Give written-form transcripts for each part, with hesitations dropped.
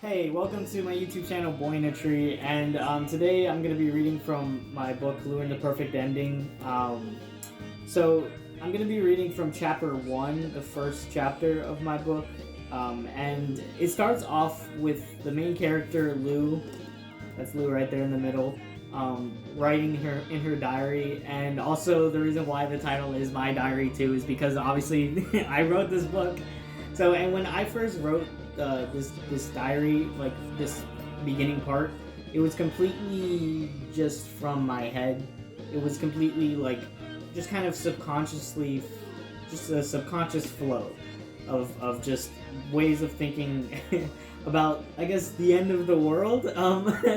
Hey, welcome to my YouTube channel, BoyandaTree, and today I'm going to be reading from my book, Lure the Perfect Ending. So I'm going to be reading from chapter 1, the first chapter of my book, and it starts off with the main character, Lou. That's Lou right there in the middle, writing in her diary. And also the reason why the title is My Diary too is because obviously I wrote this book. So, and when I first wrote this diary, like this beginning part, it was completely just from my head. It was completely like just kind of subconsciously, just a subconscious flow of just ways of thinking about, I guess, the end of the world.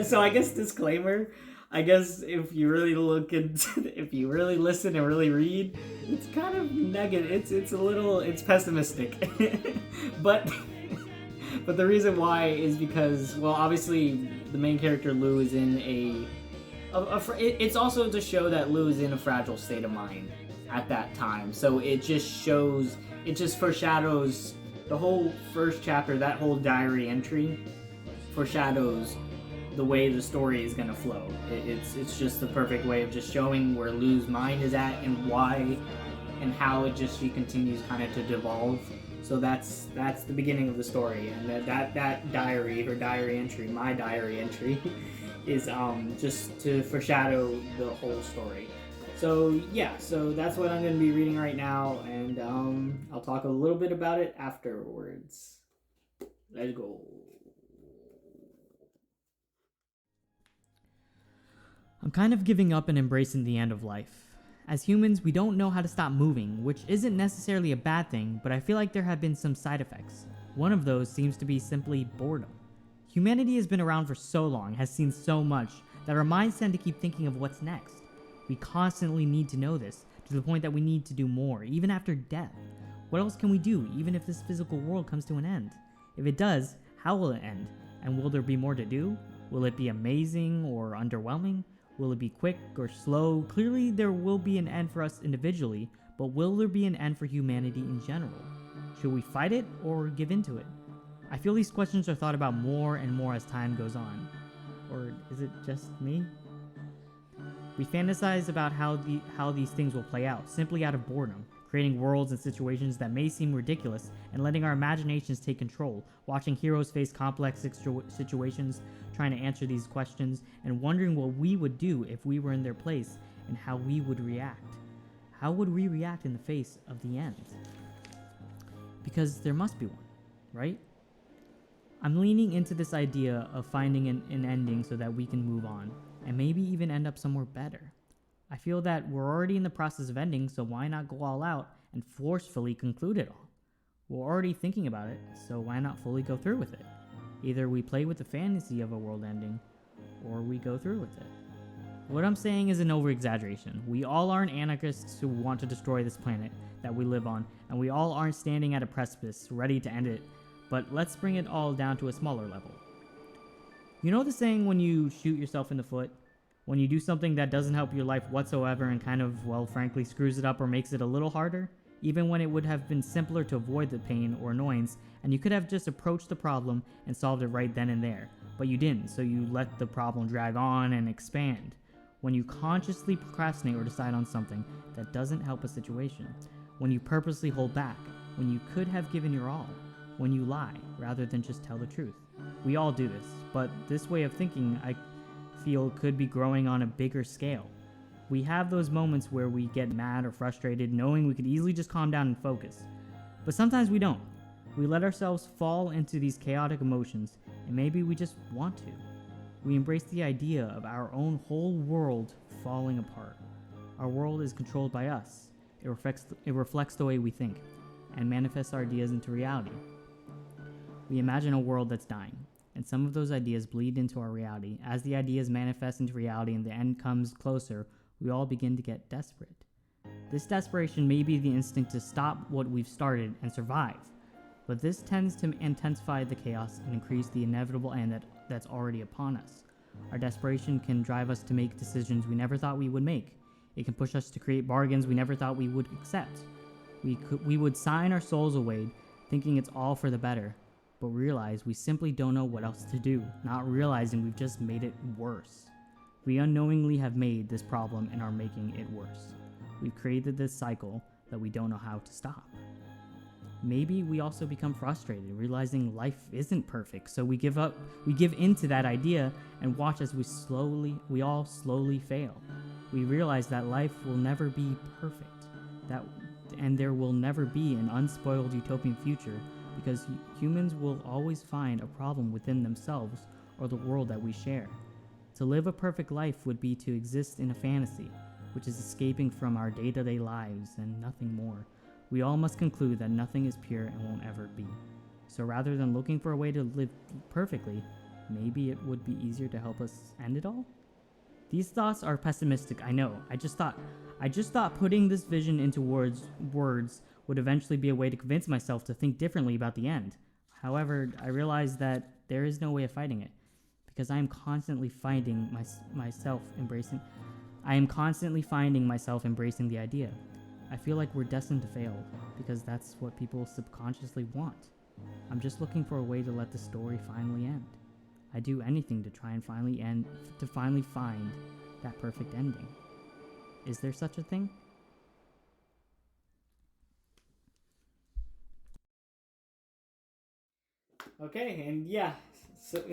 So I guess disclaimer. I guess if you really look into, if you really listen and really read, it's kind of negative. It's pessimistic, but but the reason why is because, well, obviously the main character Lou is in it's also to show that Lou is in a fragile state of mind at that time. So it just foreshadows the whole first chapter. That whole diary entry foreshadows the way the story is going to flow. It's just the perfect way of just showing where Lou's mind is at and why and how she continues kind of to devolve. So that's the beginning of the story, and that diary, her diary entry, my diary entry, is just to foreshadow the whole story. So yeah, so that's what I'm going to be reading right now, and I'll talk a little bit about it afterwards. Let's go. I'm kind of giving up and embracing the end of life. As humans, we don't know how to stop moving, which isn't necessarily a bad thing, but I feel like there have been some side effects. One of those seems to be simply boredom. Humanity has been around for so long, has seen so much, that our minds tend to keep thinking of what's next. We constantly need to know this, to the point that we need to do more, even after death. What else can we do, even if this physical world comes to an end? If it does, how will it end? And will there be more to do? Will it be amazing or underwhelming? Will it be quick or slow? Clearly there will be an end for us individually, but will there be an end for humanity in general? Should we fight it or give in to it? I feel these questions are thought about more and more as time goes on. Or is it just me? We fantasize about how these things will play out, simply out of boredom, creating worlds and situations that may seem ridiculous and letting our imaginations take control, watching heroes face complex situations, trying to answer these questions, and wondering what we would do if we were in their place and how we would react. How would we react in the face of the end? Because there must be one, right? I'm leaning into this idea of finding an ending so that we can move on, and maybe even end up somewhere better. I feel that we're already in the process of ending, so why not go all out and forcefully conclude it all? We're already thinking about it, so why not fully go through with it? Either we play with the fantasy of a world ending, or we go through with it. What I'm saying is an over-exaggeration. We all aren't anarchists who want to destroy this planet that we live on, and we all aren't standing at a precipice, ready to end it, but let's bring it all down to a smaller level. You know the saying when you shoot yourself in the foot? When you do something that doesn't help your life whatsoever and kind of, well, frankly, screws it up or makes it a little harder? Even when it would have been simpler to avoid the pain or annoyance, and you could have just approached the problem and solved it right then and there. But you didn't, so you let the problem drag on and expand. When you consciously procrastinate or decide on something that doesn't help a situation. When you purposely hold back. When you could have given your all. When you lie, rather than just tell the truth. We all do this, but this way of thinking, I feel, could be growing on a bigger scale. We have those moments where we get mad or frustrated, knowing we could easily just calm down and focus. But sometimes we don't. We let ourselves fall into these chaotic emotions, and maybe we just want to. We embrace the idea of our own whole world falling apart. Our world is controlled by us. It reflects the way we think, and manifests our ideas into reality. We imagine a world that's dying, and some of those ideas bleed into our reality. As the ideas manifest into reality and the end comes closer, we all begin to get desperate. This desperation may be the instinct to stop what we've started and survive, but this tends to intensify the chaos and increase the inevitable end that's already upon us. Our desperation can drive us to make decisions we never thought we would make. It can push us to create bargains we never thought we would accept. We would sign our souls away, thinking it's all for the better. but realize we simply don't know what else to do, not realizing we've just made it worse. We unknowingly have made this problem and are making it worse. We've created this cycle that we don't know how to stop. Maybe we also become frustrated, realizing life isn't perfect, so we give into that idea and watch as we all slowly fail. We realize that life will never be perfect, and there will never be an unspoiled utopian future, because humans will always find a problem within themselves or the world that we share. To live a perfect life would be to exist in a fantasy, which is escaping from our day-to-day lives and nothing more. We all must conclude that nothing is pure and won't ever be. So rather than looking for a way to live perfectly, maybe it would be easier to help us end it all? These thoughts are pessimistic, I know. I just thought putting this vision into words would eventually be a way to convince myself to think differently about the end. However, I realize that there is no way of fighting it, because I am constantly finding myself embracing the idea. I feel like we're destined to fail, because that's what people subconsciously want. I'm just looking for a way to let the story finally end. I'd do anything to try and finally find that perfect ending. Is there such a thing? Okay, and yeah,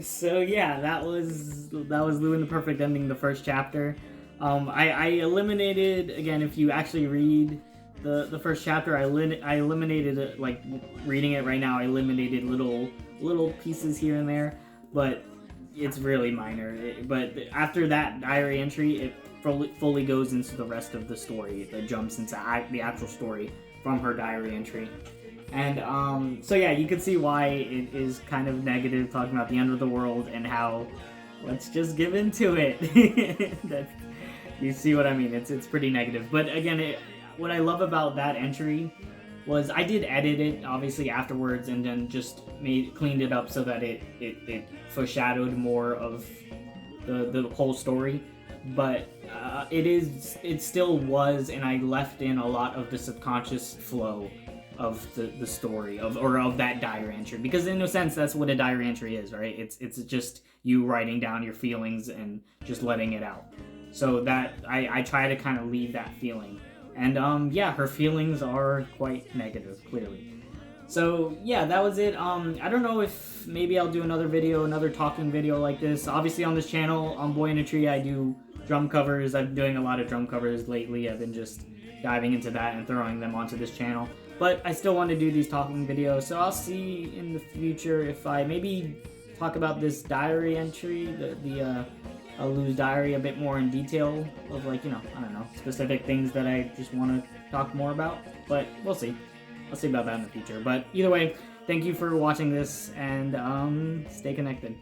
so yeah, that was Lou and the Perfect Ending, the first chapter. I eliminated, again, if you actually read the first chapter, I eliminated it, like reading it right now. I eliminated little pieces here and there, but it's really minor. But after that diary entry, it fully goes into the rest of the story. It jumps into the actual story from her diary entry. And so yeah, you can see why it is kind of negative, talking about the end of the world and how let's just give into it. You see what I mean? It's pretty negative. But again, what I love about that entry was I did edit it obviously afterwards, and then just cleaned it up so that it foreshadowed more of the whole story. But it still was, and I left in a lot of the subconscious flow of the story of that diary entry, because in a sense that's what a diary entry is, right? It's just you writing down your feelings and just letting it out. So that I try to kind of leave that feeling. And yeah, her feelings are quite negative, clearly. So yeah, that was it. I don't know if maybe I'll do another talking video like this. Obviously on this channel, on BoyandaTree, I do drum covers. I've been doing a lot of drum covers lately. I've been just diving into that and throwing them onto this channel. But I still want to do these talking videos, so I'll see in the future if I maybe talk about this diary entry, the Lou's diary, a bit more in detail of, like, you know, I don't know, specific things that I just want to talk more about. But we'll see. I'll see about that in the future. But either way, thank you for watching this, and stay connected.